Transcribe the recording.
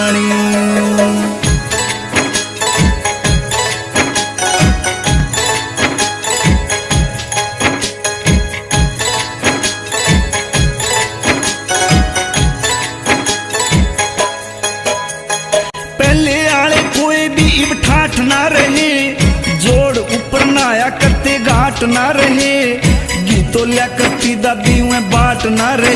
रानी। पहले आले कोई भी इब ठाठ ना रहे, जोड़ ऊपर नाया करते घाट ना रहे, गीतों लिया करती दादी में बाट ना रहे।